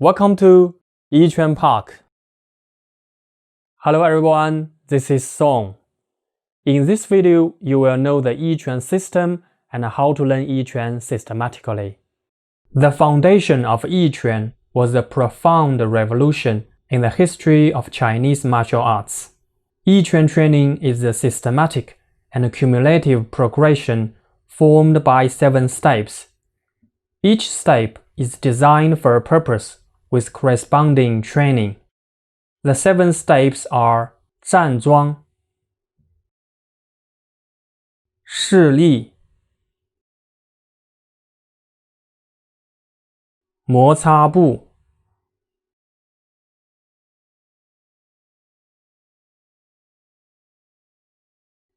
Welcome to Yiquan Park. Hello everyone, this is Song. In this video, you will know the Yiquan system and how to learn Yiquan systematically. The foundation of Yiquan was a profound revolution in the history of Chinese martial arts. Yiquan training is a systematic and cumulative progression formed by 7 steps. Each step is designed for a purpose with corresponding training. The 7 steps are 站桩、视力、摩擦步、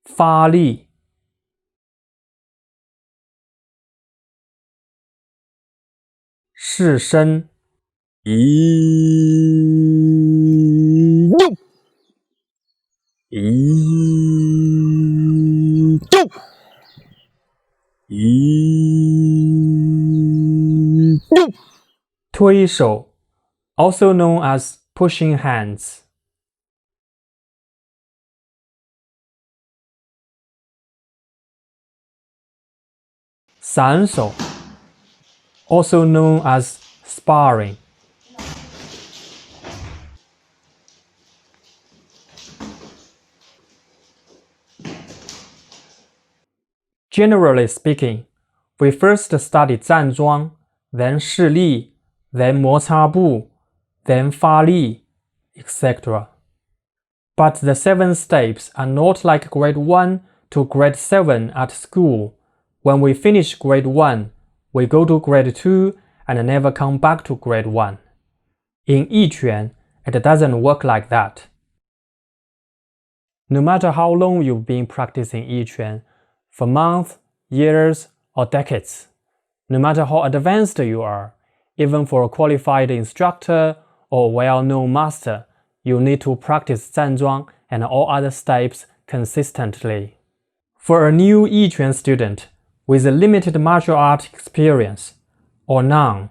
发力、视身、推手 also known as pushing hands. 散手 also known as sparring. Generally speaking, we first study 站桩, then 视力, then 摩擦步, then 发力, etc. But the 7 steps are not like grade 1 to grade 7 at school. When we finish grade 1, we go to grade 2 and never come back to grade 1. In Yiquan, it doesn't work like that. No matter how long you've been practicing Yiquan, for months, years, or decades, no matter how advanced you are, even for a qualified instructor or well-known master, you need to practice 站桩 and all other steps consistently. For a new Yiquan student with a limited martial art experience, or none,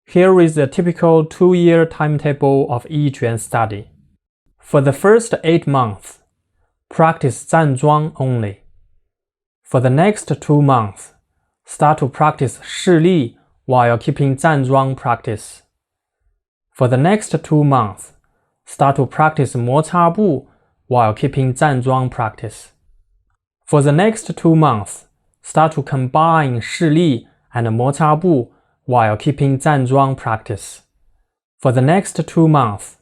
here is a typical 2-year timetable of Yiquan study. For the first 8 months, practice 站桩 only. For the next 2 months, start to practice 视力 while keeping 站桩 practice. For the next 2 months, start to practice 摩擦步 while keeping 站桩 practice. For the next 2 months, start to combine 视力 and 摩擦步 while keeping 站桩 practice. For the next 2 months,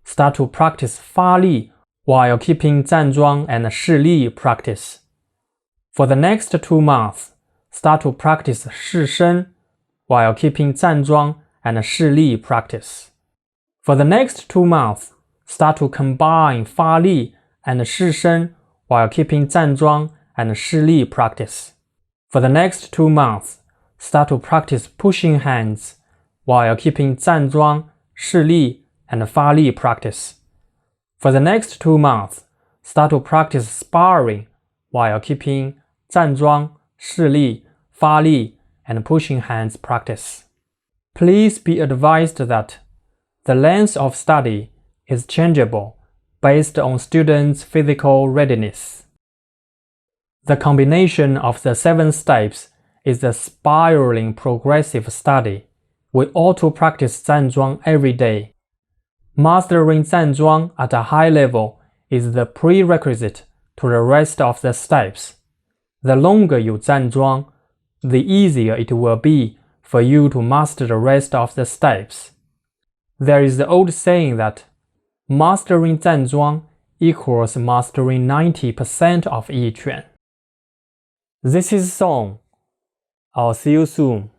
start to practice 发力 while keeping 站桩 and 视力 practice. For the next 2 months, start to practice 视身 while keeping 站桩 and 视力 practice. For the next 2 months, start to combine 发力 and 视身 while keeping 站桩 and 视力 practice. For the next 2 months, start to practice pushing hands while keeping 站桩, 视力 and 发力 practice. For the next 2 months, start to practice sparring while keeping 站桩, 视力, 发力 and pushing hands practice. Please be advised that the length of study is changeable based on students' physical readiness. The combination of the 7 steps is a spiraling progressive study. We ought to practice 站桩 every day. Mastering 站桩 at a high level is the prerequisite to the rest of the steps. The longer you 站桩, the easier it will be for you to master the rest of the steps. There is the old saying that mastering 站桩 equals mastering 90% of Yiquan. This is Song. I'll see you soon.